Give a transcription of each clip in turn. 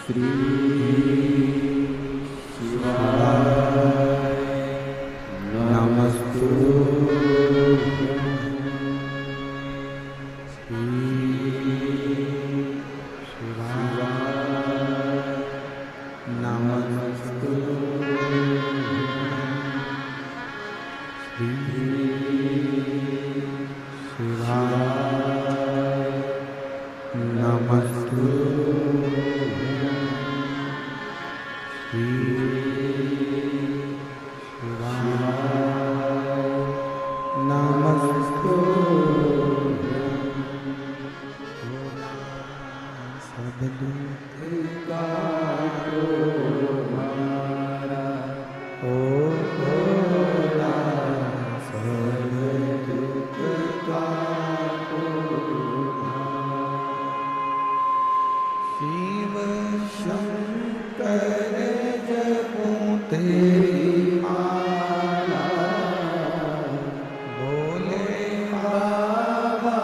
श्री शिवाय नमस्तुभ्यं। श्री शिवाय नमस्तुभ्यं। श्री शिवाय नमस्तुभ्यं। श्री शिवाय नमस्तुभ्यं। सब दुख काटो हमारा, ओ भोला सब दुख काटो हमारा। शिव शंकर जपूं तेरी माला, भोले बाबा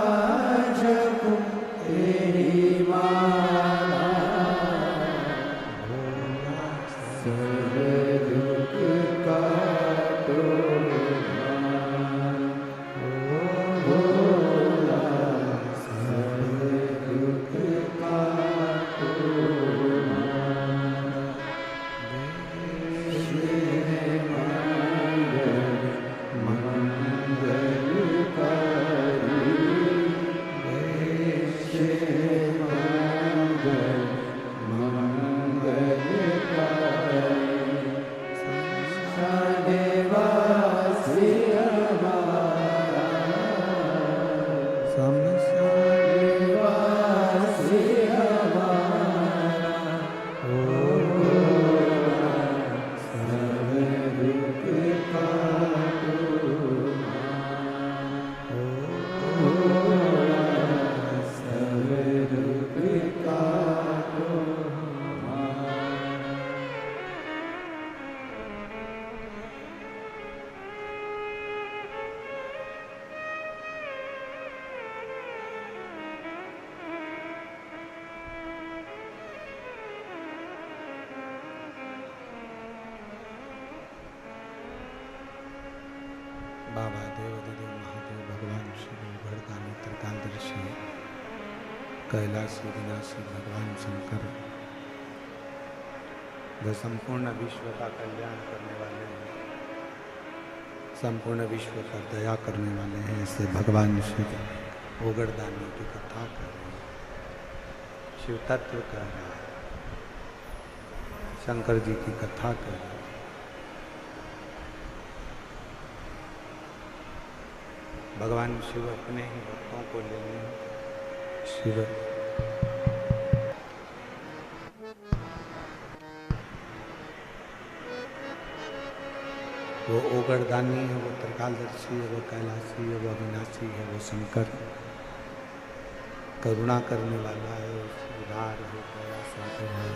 जपूं तेरी माला, भोला सब दुख काटो हमारा, ओ भोला सब दुख काटो हमारा। देश में मंगलकारी, देश में मंगलकारी, संसारवासी हमारा, संसारवासी हमारा, ओ भोला सब दुख काटो हमारा, ओ भोला सब दुख काटो हमारा। बाबा देवाधिदेव महादेव भगवान शिव उघड़दानी त्रिकालदर्शी कैलाशी विनाशी भगवान शंकर जो संपूर्ण विश्व का कल्याण करने वाले हैं, संपूर्ण विश्व पर दया करने वाले हैं, ऐसे भगवान शिव उघड़दानी की कथा कर रहे हैं, शिव तत्व कर रहे हैं, शंकर जी की कथा कर रहे हैं। भगवान शिव अपने ही भक्तों को लेने शिव वो ओगरदानी है, वो त्रिकालदर्शी है, वो कैलाशी है, वो अविनाशी है, वो शंकर करुणा करने वाला है, उदार है, दया सागर है,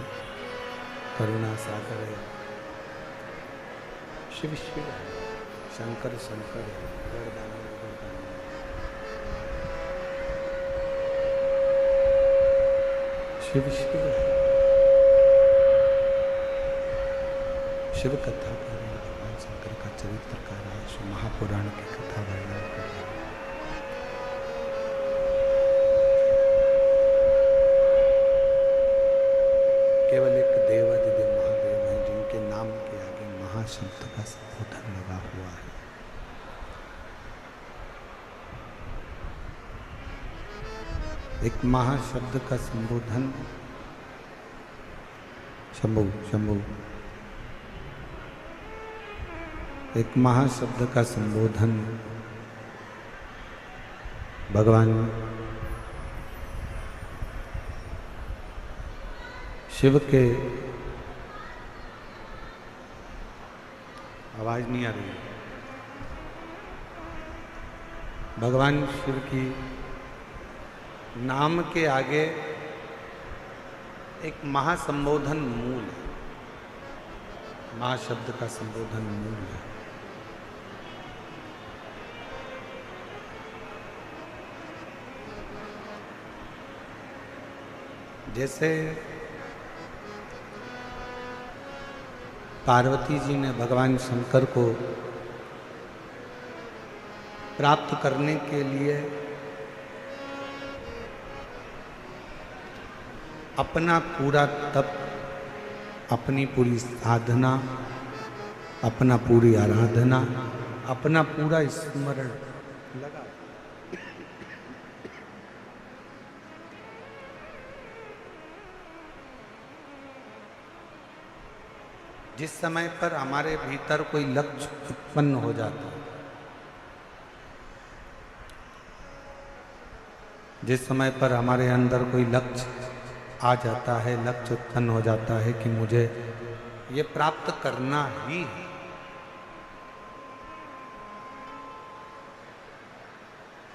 करुणा सागर है। शिव शिव है, शंकर शंकर है, ओगरदानी ओगरदानी। शिव शिव है, शिव कथा कर रहे हैं, भगवान शंकर का चरित्र कर रहा है, शिव महापुराण की कथा वर्णन कर रहा है। केवल एक देवाधिदेव महादेव हैं जिनके नाम के आगे महाशब्द का संबोधन लगा हुआ है। एक महाशब्द का संबोधन, शंभु शंभु, एक महाशब्द का संबोधन भगवान शिव के, आवाज नहीं आ रही है, भगवान शिव की नाम के आगे एक महासंबोधन मूल है, महाशब्द का संबोधन मूल है। जैसे पार्वती जी ने भगवान शंकर को प्राप्त करने के लिए अपना पूरा तप, अपनी पूरी साधना, अपना पूरी आराधना, अपना पूरा स्मरण लगा। जिस समय पर हमारे भीतर कोई लक्ष्य उत्पन्न हो जाता है, जिस समय पर हमारे अंदर कोई लक्ष्य आ जाता है, लक्ष्य उत्पन्न हो जाता है कि मुझे ये प्राप्त करना ही है,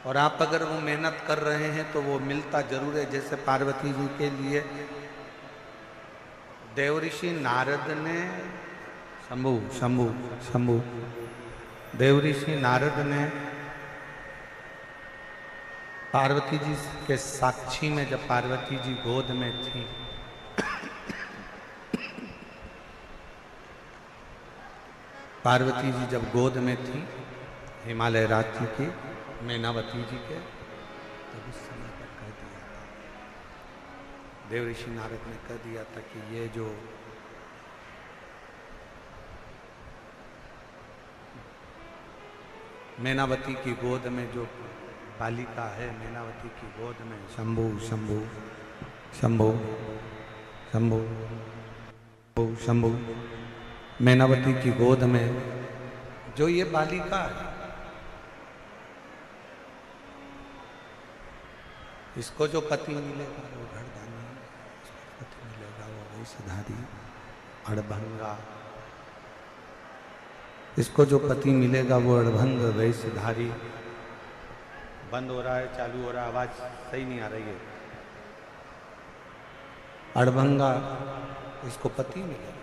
और आप अगर वो मेहनत कर रहे हैं तो वो मिलता जरूर है। जैसे पार्वती जी के लिए देवऋषि नारद ने शंभु देवऋषि नारद ने पार्वती जी के साक्षी में, जब पार्वती जी गोद में थी, पार्वती जी जब गोद में थी हिमालय राज्य की मैनावती जी के, तब उस समय पर कह दिया था, देवऋषि नारद ने कह दिया था कि ये जो मैनावती की गोद में जो बालिका है, मैनावती की गोद में शंभु शंभु शंभु शंभु शंभु मैनावती की गोद में जो ये बालिका है, इसको जो पति मिलेगा वो घरदानी, इसको पति मिलेगा वो वैश्यधारी अड़भंगा, इसको जो पति मिलेगा वो अड़भंग वैश्यधारी। बंद हो रहा है, चालू हो रहा है, आवाज सही नहीं आ रही है। अड़भंगा इसको पति मिलेगा।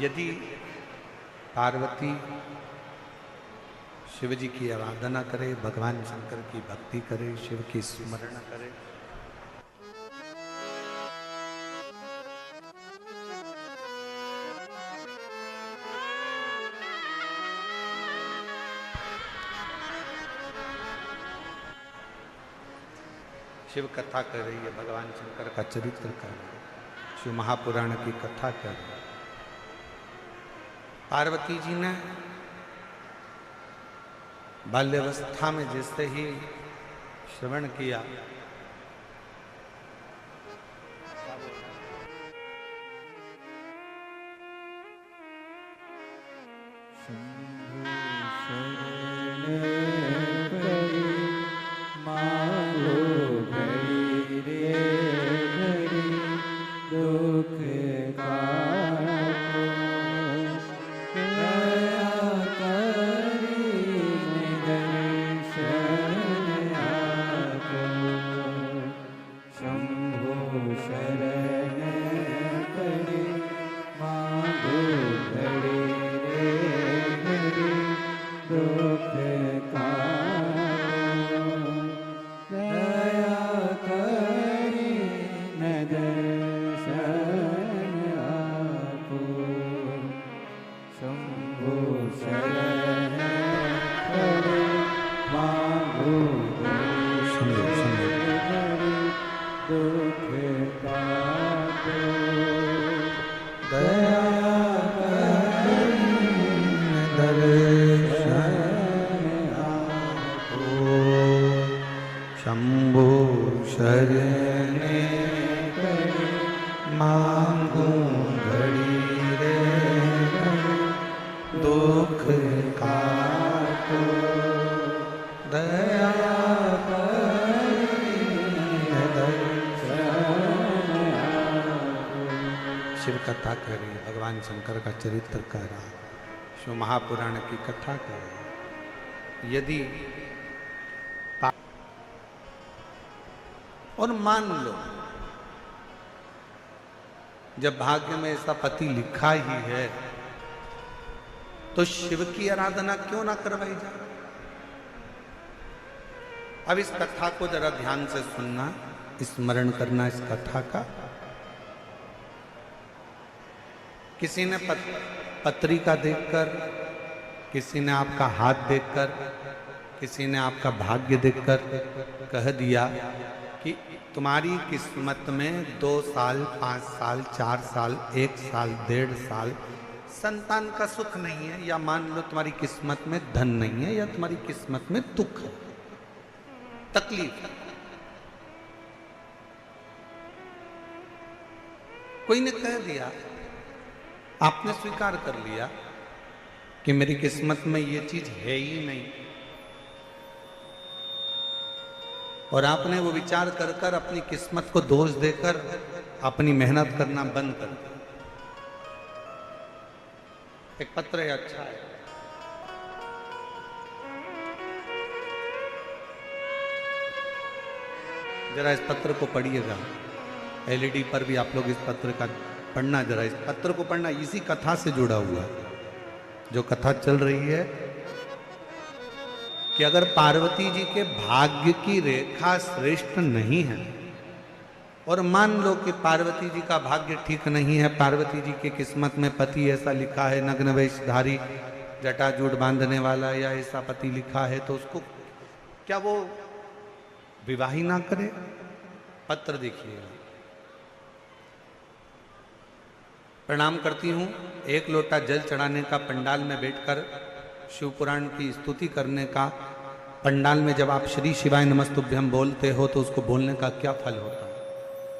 यदि पार्वती शिव जी की आराधना करे, भगवान शंकर की भक्ति करे, शिव की स्मरण करे, शिव कथा कर रही है, भगवान शंकर का चरित्र कर रही है, शिव महापुराण की कथा कर रही है। पार्वती जी ने बाल्यावस्था में जैसे ही श्रवण किया, शंभु शरणे मांगू घड़ी रे दुख काटो दया शिव कथा करी, भगवान शंकर का चरित्र करा, शिव महापुराण की कथा करी। यदि और मान लो जब भाग्य में ऐसा पति लिखा ही है तो शिव की आराधना क्यों ना करवाई जाए। अब इस कथा को जरा ध्यान से सुनना, स्मरण करना इस कथा का। किसी ने पत्रिका देखकर, किसी ने आपका हाथ देखकर, किसी ने आपका भाग्य देखकर कह दिया कि तुम्हारी किस्मत में 2 साल, 5 साल, 4 साल, 1 साल, 1.5 साल संतान का सुख नहीं है, या मान लो तुम्हारी किस्मत में धन नहीं है, या तुम्हारी किस्मत में दुख है, तकलीफ है। कोई ने कह दिया, आपने स्वीकार कर लिया कि मेरी किस्मत में ये चीज है ही नहीं, और आपने वो विचार कर कर अपनी किस्मत को दोष देकर अपनी मेहनत करना बंद कर दिया। एक पत्र है, अच्छा है, जरा इस पत्र को पढ़िएगा। एलईडी पर भी आप लोग इस पत्र का पढ़ना, जरा इस पत्र को पढ़ना, इसी कथा से जुड़ा हुआ जो कथा चल रही है कि अगर पार्वती जी के भाग्य की रेखा श्रेष्ठ नहीं है, और मान लो कि पार्वती जी का भाग्य ठीक नहीं है, पार्वती जी की किस्मत में पति ऐसा लिखा है, नग्न वेशधारी, जटाजूट बांधने वाला, या ऐसा पति लिखा है, तो उसको क्या वो विवाह ही ना करे? पत्र देखिएगा। प्रणाम करती हूँ। 1 लोटा जल चढ़ाने का, पंडाल में बैठकर शिव पुराण की स्तुति करने का, पंडाल में जब आप श्री शिवाय नमस्तुभ्यम बोलते हो तो उसको बोलने का क्या फल होता है?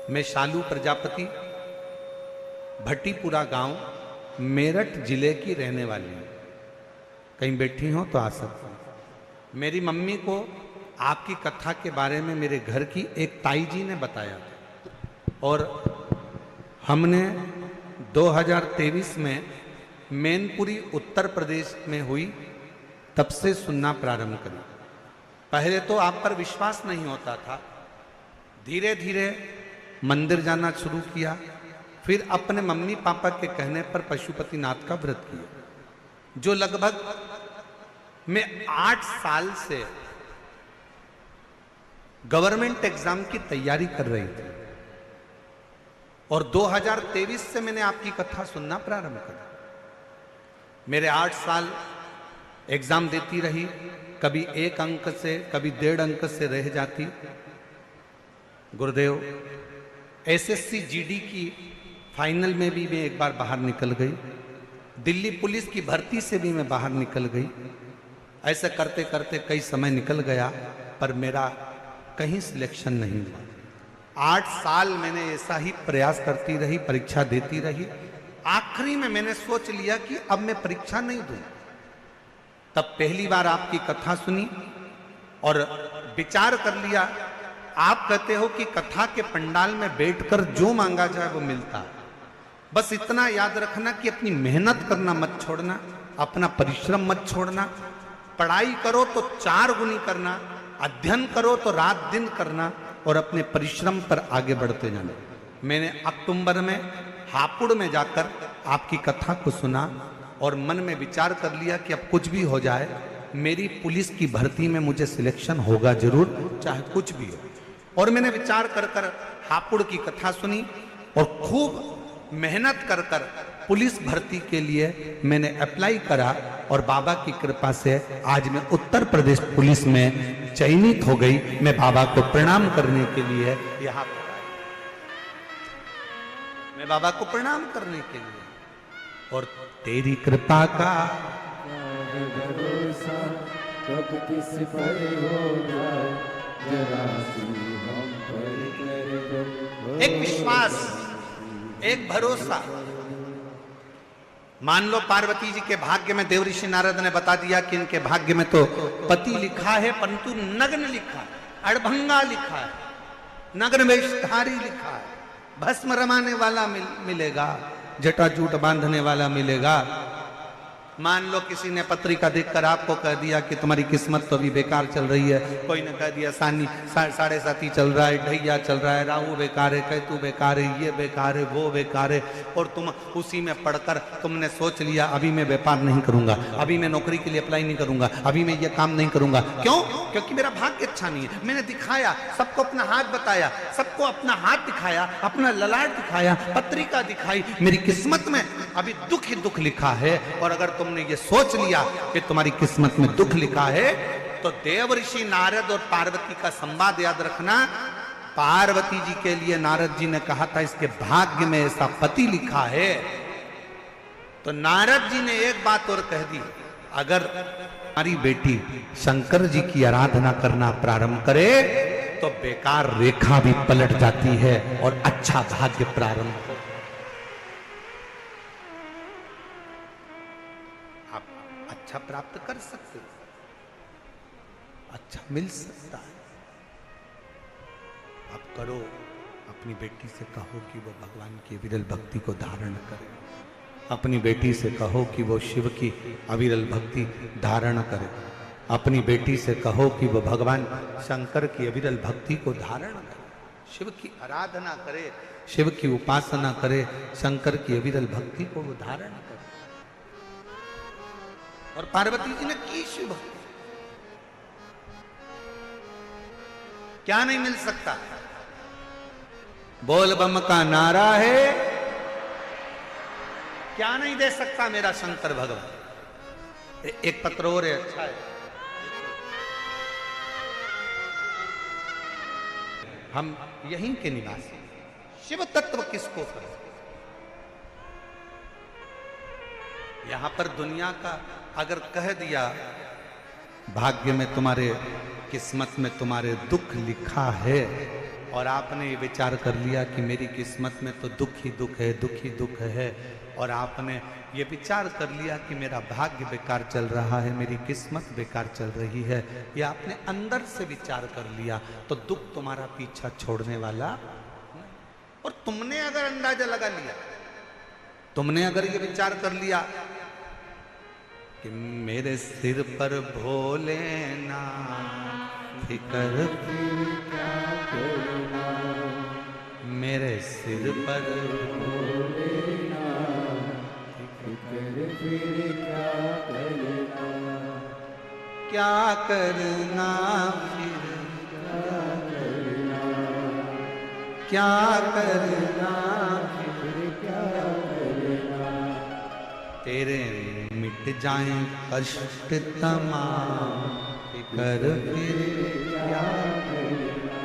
मैं शालू प्रजापति, भट्टीपुरा गांव, मेरठ जिले की रहने वाली हूँ। कहीं बैठी हो तो आ सकती हूँ। मेरी मम्मी को आपकी कथा के बारे में मेरे घर की एक ताई जी ने बताया, और हमने 2023 में मैनपुरी उत्तर प्रदेश में हुई तब से सुनना प्रारंभ करी। पहले तो आप पर विश्वास नहीं होता था, धीरे धीरे मंदिर जाना शुरू किया, फिर अपने मम्मी पापा के कहने पर पशुपतिनाथ का व्रत किया, जो लगभग मैं 8 साल से गवर्नमेंट एग्जाम की तैयारी कर रही थी, और 2023 से मैंने आपकी कथा सुनना प्रारंभ करा। मेरे 8 साल एग्जाम देती रही, कभी 1 अंक से, कभी 1.5 अंक से रह जाती। गुरुदेव, एसएससी जीडी की फाइनल में भी मैं एक बार बाहर निकल गई, दिल्ली पुलिस की भर्ती से भी मैं बाहर निकल गई। ऐसे करते करते कई समय निकल गया, पर मेरा कहीं सिलेक्शन नहीं हुआ। 8 साल मैंने ऐसा ही प्रयास करती रही, परीक्षा देती रही। आखिरी में मैंने सोच लिया कि अब मैं परीक्षा नहीं दूं। तब पहली बार आपकी कथा सुनी और विचार कर लिया। आप कहते हो कि कथा के पंडाल में बैठकर जो मांगा जाए वो मिलता है। बस इतना याद रखना कि अपनी मेहनत करना मत छोड़ना, अपना परिश्रम मत छोड़ना। पढ़ाई करो तो 4 गुनी करना, अध्ययन करो तो रात दिन करना, और अपने परिश्रम पर आगे बढ़ते जाना। मैंने अक्टूबर में हापुड़ में जाकर आपकी कथा को सुना और मन में विचार कर लिया कि अब कुछ भी हो जाए, मेरी पुलिस की भर्ती में मुझे सिलेक्शन होगा जरूर, चाहे कुछ भी हो। और मैंने विचार कर कर हापुड़ की कथा सुनी और खूब मेहनत कर कर पुलिस भर्ती के लिए मैंने अप्लाई करा, और बाबा की कृपा से आज मैं उत्तर प्रदेश पुलिस में चयनित हो गई। मैं बाबा को प्रणाम करने के लिए यहाँ पर आया, मैं बाबा को प्रणाम करने के लिए। और तेरी कृपा का भरोसा कब किस पर होगा, जरा सी हम पर कर दो। एक विश्वास, एक भरोसा। मान लो पार्वती जी के भाग्य में देव ऋषि नारद ने बता दिया कि इनके भाग्य में तो पति लिखा है, परंतु नग्न लिखा है, अड़भंगा लिखा है, नग्न वेशधारी लिखा है, भस्म रमाने वाला मिलेगा, जटाजूट बांधने वाला मिलेगा। मान लो किसी ने पत्रिका देखकर आपको कह दिया कि तुम्हारी किस्मत तो अभी बेकार चल रही है, कोई ने कह दिया सानी 7.5 चल रहा है, ढैया चल रहा है, राहु बेकार है, केतु बेकार है, ये बेकार है, वो बेकार है, और तुम उसी में पढ़कर तुमने सोच लिया अभी मैं व्यापार नहीं करूंगा, अभी मैं नौकरी के लिए अप्लाई नहीं करूंगा, अभी मैं ये काम नहीं करूंगा। क्यों? क्योंकि मेरा भाग्य अच्छा नहीं है। मैंने दिखाया, सबको अपना हाथ बताया, सबको अपना हाथ दिखाया, अपना ललाट दिखाया, पत्रिका दिखाई, मेरी किस्मत में अभी दुख ही दुख लिखा है। और अगर तुमने ये सोच लिया कि तुम्हारी किस्मत में दुख लिखा है, तो देव ऋषि नारद और पार्वती का संवाद याद रखना। पार्वती जी के लिए नारद जी ने कहा था इसके भाग्य में ऐसा पति लिखा है। तो नारद जी ने एक बात और कह दी, अगर हमारी बेटी शंकर जी की आराधना करना प्रारंभ करे तो बेकार रेखा भी पलट जाती है और अच्छा भाग्य प्रारंभ हो। आप अच्छा प्राप्त कर सकते हो, अच्छा मिल सकता है। आप करो, अपनी बेटी से कहो कि वो भगवान की विरल भक्ति को धारण करे, अपनी बेटी से कहो कि वो शिव की अविरल भक्ति धारण करे, अपनी बेटी से कहो कि वो भगवान शंकर की अविरल भक्ति को धारण करे, शिव की आराधना करे, शिव की उपासना करे, शंकर की अविरल भक्ति को वो धारण करे। और पार्वती जी ने की शिव भक्ति। क्या नहीं मिल सकता? बोल बम का नारा है, क्या नहीं दे सकता मेरा शंकर भगवान। एक पत्र और है, अच्छा है। हम यहीं के निवासी, शिव तत्व किसको करें? यहां पर दुनिया का अगर कह दिया भाग्य में तुम्हारे, किस्मत में तुम्हारे दुख लिखा है, और आपने ये विचार कर लिया कि मेरी किस्मत में तो दुख ही दुख है, दुख ही दुख है, और आपने ये विचार कर लिया कि मेरा भाग्य बेकार चल रहा है, मेरी किस्मत बेकार चल रही है, या आपने अंदर से विचार कर लिया, तो दुख तुम्हारा पीछा छोड़ने वाला। और तुमने अगर अंदाजा लगा लिया, तुमने अगर ये विचार कर लिया कि मेरे सिर पर भोलेनाथ फिकर फिर क्या करना, मेरे सिर पर भोलेनाथ फिकर फिर क्या करना, क्या करना फिर क्या करना फिर क्या करना, तेरे मिट जाएं कष्ट तमाम फिकर फिर क्या करना,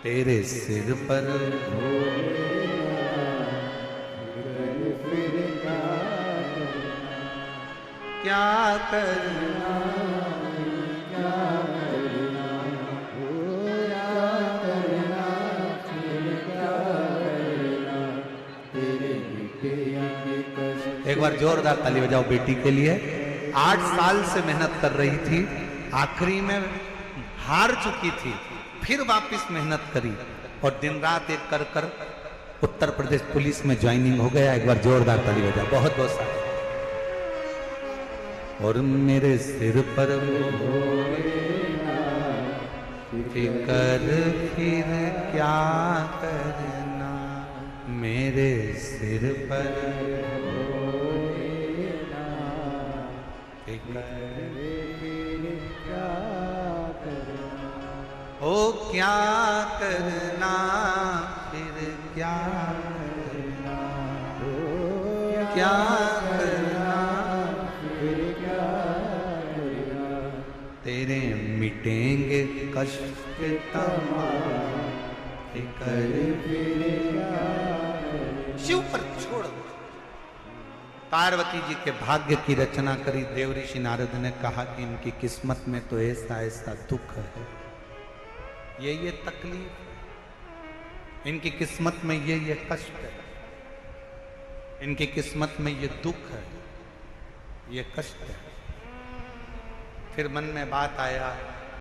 तेरे सिर पर फिकर फिर क्या करना, क्या करना क्या करना, क्या करना फिर क्या करना, तेरे मिटे जाएं कष्ट। एक बार जोरदार ताली बजाओ बेटी के लिए। 8 साल से मेहनत कर रही थी, आखिरी में हार चुकी थी, फिर वापस मेहनत करी, और दिन रात एक कर कर उत्तर प्रदेश पुलिस में ज्वाइनिंग हो गया। एक बार जोरदार ताली बजाओ। बहुत बहुत सारा। और मेरे सिर पर फिकर फिर क्या करना, मेरे सिर पर ओ क्या करना फिर क्या करना, क्या करना फिर क्या करना, तेरे मिटेंगे कष्ट तमाम फिकर फिर क्या करना। शिव पर छोड़ दो। पार्वती जी के भाग्य की रचना करी। देव ऋषि नारद ने कहा कि इनकी किस्मत में तो ऐसा ऐसा दुख है, ये तकलीफ, इनकी किस्मत में ये कष्ट है, इनकी किस्मत में ये दुख है, ये कष्ट है। फिर मन में बात आया